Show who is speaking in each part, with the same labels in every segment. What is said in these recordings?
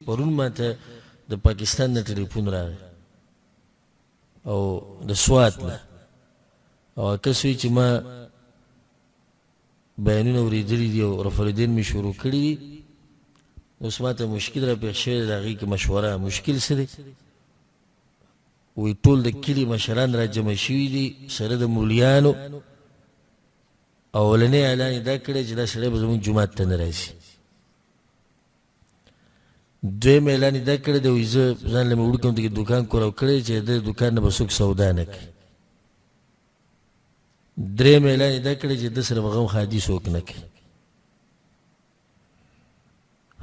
Speaker 1: پرون ما ته د پاکستان نه ټلیفون راغی او د سوات نه او کس وی چې ما بیانونه اورېدلي دي او رفع الدین مې شروع کړي دي. اوس ما ته مشکل را پېښ شوی دی، د هغې کې مشوره. مشکل څه دی؟ وی ټول د کلي مشران را جمع شوي دي سره د مولیانو. اولنی اعلان یې دا کړی چې دا سړی به زموږ جومات ته نه راشي. دویم اعلان یې دا کړی دی وایي زه ځان له مې وړ کوم دې دوکان کوراو کړی چې د دوکان نه به څوک سودا نه کوي. دریم اعلان یې دا کړی چې د سره به غم خادي څوک نه کوي.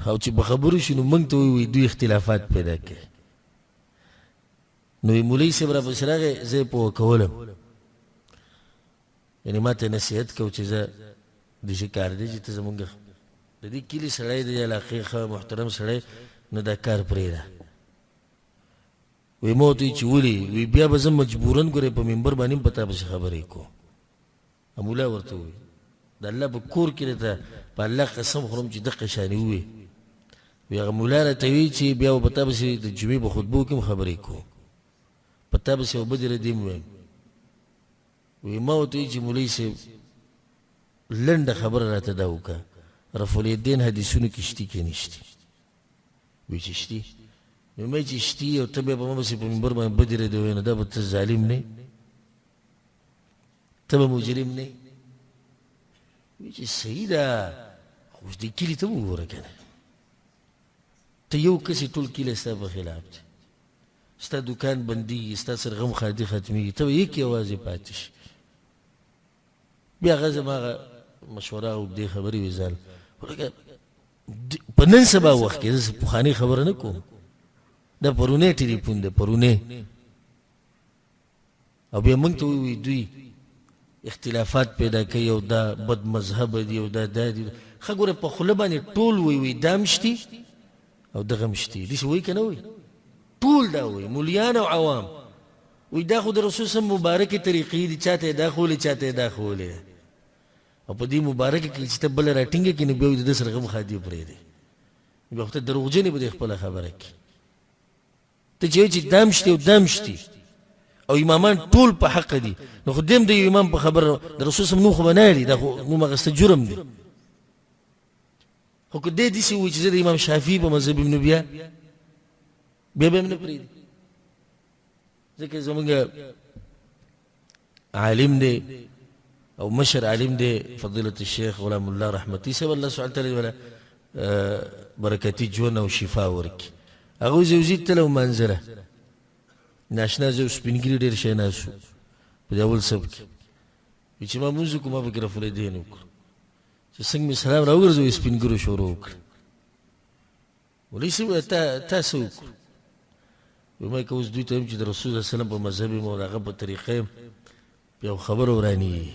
Speaker 1: او چې به خبرو شي نو موږ ته وایي دوی اختلافات پیدا کوي. نو مولوي صاحب راپسې راغی، زه یې پوه کولم، یعنې ما ته نصیحت کو چې زه داسې کار دی چې ته زمونږ د دې کلي سړی دی، د علاقې ښه محترم سړی، نو دا کار پرېږده. وایي ما ورته وایي چې ولې؟ وایي بیا به زه مجبورن ګورې په ممبر باندې هم په تا پسې خبرې کوم. مولا ورته وایي د الله په کور کې درته په الله قسم خورم چې دقه شانې ووایې. وایي هغه مولا راته وایي چې بیا به په تا پسې د جمعې په خطبو کې هم خبرې کوم، په تا پسې یو بدې ردې هم وایم. وی ما ورته وایي چې مولوي صاحب لنډه خبره راته دا وکړه، رفع الدین حدیثونو کې شتي که نشتي؟ وایي چې شتي. نو ما چې شتي او ته بیا په ما پسې په ممبر باندې بدې ردې وایې، نو دا به ته ظالم نه یې؟ ته به مجرم نه یې؟ وایي چې صحیح ده، خو اوس دې کلي ته وګوره که نه، ته یو کس یې ټول کلی ستا په خلاف دی، ستا دوکان بندېږي، ستا سره غم خادي ختمېږي، ته به یک یوازې پاتې شي. بیا هغه زما هغه مشوره او دې خبرې وې ځان په نن سبا وخت کې زه پخوانۍ خبره نه کوم، دا پرونی ټلیفون دی، پرونی. او بیا موږ ته ووایي دوی اختلافات پیدا کوي او دا بد مذهبه دي او دا دي. ښه ګوره په خوله باندې ټول وایي دا هم شتي او دغه هم شتي، داسې وایي که نه وایي؟ ټول دا وایي، مولیان او عوام. وایي دا خو د رسول صلی مبارکې طریقې دي، چاته یې دا ښولې چاته یې دا ښولې. او په دې مبارکه کې چې ته بله راټینګه کړي نو بیا وایي د ده سره غم خادي پرېږدي، بیا خو ته دروغجنې به دې خپله خبره کړي. ته چې وایي چې دا هم شتي او دا هم شتي او امامان ټول په حق دي، نو خو دې هم د یو امام په خبره د رسول صلی نوم خو به نه اړي، دا خو نوم اخیسته جرم دی. خو که دې داسې وایي چې زه د امام شافعي په مذهب یم، نو بیا به هم نه پرېږدي. ځکه زمونږ عالم دی او مشر عالم دی فضیلة الشیخ غلام الله رحمتي صاحب، الله سبحانه وتعالی ولا برکتي ژوند او شفا ورکړي. هغوی زوزي تله ومانځله، ناشنا زه سپین ږیري ډېر شی ناست وو په دې اول صف کې. وایي چې ما لمونځ وکړو، ما پکې رفع الدین وکړو، چې څنګه مې سلام را وګرځوي سپین ږیرو شروع وکړه. مولوي صاحب تا څه وکړو؟ وایي ما که اوس دوی ته وایم چې د رسول صلی الله علیه وسلم په مذهب یم او د هغه په طریقه یم، بیا خو خبره ورانېږي.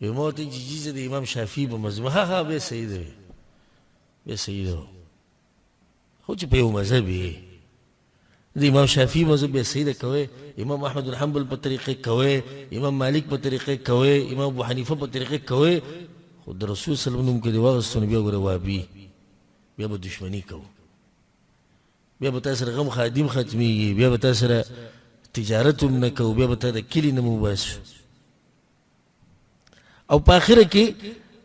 Speaker 1: وایي ما ورته وایي چې جي زه د امام شافعي په مذهب. ها ها بیا صحیح دی، بیا صحیح دی، خو چې په یو مذهب یې د امام شافعي مذهب بیا صحیح ده کوئ، امام احمد بن حنبل په طریقې کوئ، امام مالک په طریقې کوئ، امام ابو حنیفه په طریقې کوئ، خو د رسول صلی الله علیه وسلم نوم که دې واخیستو نو بیا ګوره وابي، بیا به دشمني کوو، بیا به تا سره غم خادم ختمېږي، بیا به تا سره تجارت هم نه کوو، بیا به تا د کلي نه وباسو. او په آخره کې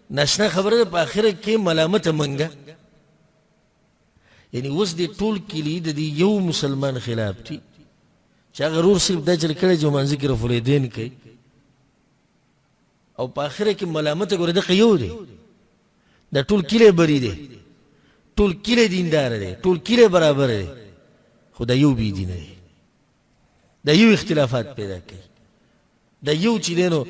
Speaker 1: ناشنا خبره ده، په آخره کې ملامته منګه، یعنی اوس دې ټول کلي د دې یو مسلمان خلاف دي چې هغه رور صرف دا چل کړی چې لمانځه کې رفع الدین کوي، او په آخره کې ملامته ګوره دغه یو دی، دا ټول کلی بری دی، ټول کلی دیندار دی، ټول کلی برابر دی، خو دا یو بی دینه دی، دا یو اختلافات پیدا کوي، دا یو چې دی نو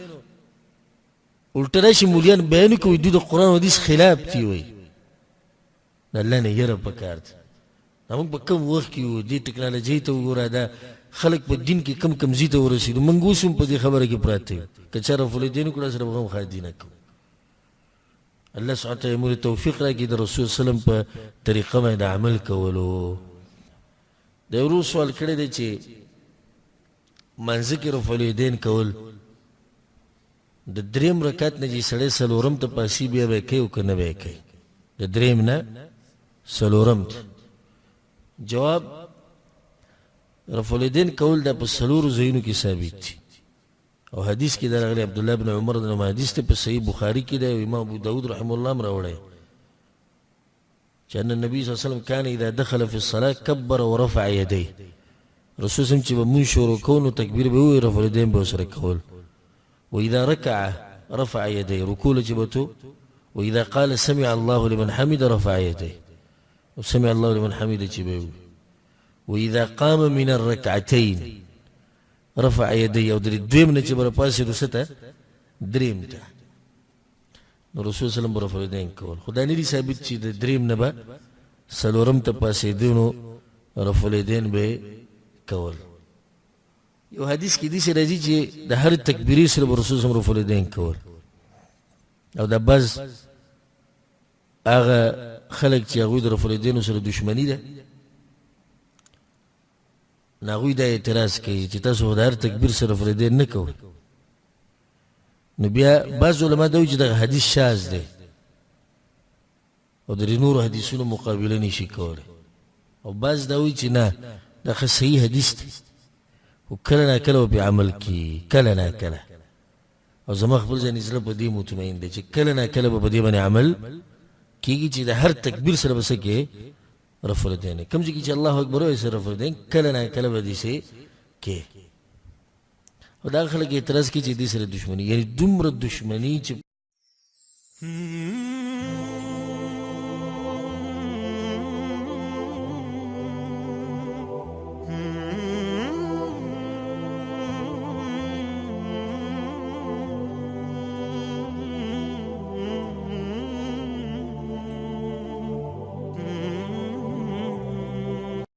Speaker 1: الټه راشي مولیان بیان کوي دوی د قرآن او حدیث خلاف دي. وایي د الله نه یره پکار ده. دا موږ په کم وخت کې وو، دې ټکنالوژۍ ته وګوره، دا خلک په دین کې کم کم ځای ته ورسېدو، موږ اوس هم په دې خبره کې پراته یو، که چا رفع الدین وکړه سره به غم خادي نه کوو. الله سبحانه وتعالی موږ توفیق راکړي د رسول صلی الله علیه وسلم په طریقه باندې عمل کولو. د یو ورور سوال کړی دی چې منځه کې رفع الدین کول د دریم رکعت نه چې سړی څلورم ته پاسي بیا به یې کوي او که نه به یې کوي؟ د دریم نه څلورم ته جواب رفع الیدین کول دا په څلورو ځایونو کې ثابت دي او حدیث کې دا راغلی عبدالله بن عمر د حدیث ته په صحیح بخاری کې دی او امام ابو داود رحمه الله هم راوړی چې ان النبي صلی الله علیه وسلم کان اذا دخل في الصلاه كبر ورفع يديه رسول صلی چې به مونږ شروع کوو نو تکبیر به ووایي رفع الیدین به ورسره کول واذا ركع رفع يديه رکوع چې به تو واذا قال سمع الله لمن حمد رفع يديه وسمع الله لمن حمد چې به وي واذا قام من الركعتين رفع يديه او درې دویم نه چې به راپاسېدو څه ته دریم ته نو رسول صلی الله علیه وسلم رفع الیدین کول خو دا نه دي ثابت چې د دریم نه به څلورم ته پاسېدو نو رفع الیدین به کول یو حدیث کې داسې راځي چې د هر تکبیرې سره به رسول صلی الله علیه وسلم رفع الیدین کول او دا بعض هغه خلک چې هغوی د رفع الیدینو سره دشمني ده نو هغوی دا اعتراض کوي چې تاسو خو د هر تکبیر سره رفع الیدین نه کوئ نو بیا بعض علما دا وایي چې دغه حدیث شاذ دی او د نورو حدیثونو مقابله نشي کولی او بعض دا وایي چې نه دا ښه صحیح حدیث دی خو کله نا کله به پرې عمل کېږي کله نا کله او زما خپل ځاني زړه په دې مطمئن دی چې کله نا کله به په دې باندې عمل کېږي چې د هر تکبیر سره به څه کې رفع الیدین کوم ځای کې چې الله اکبر وایي سره رفع الیدین کله نا کله به داسې کې او دا خلک اعتراض کوي چې دې سره دشمني یعنی دومره دشمني چې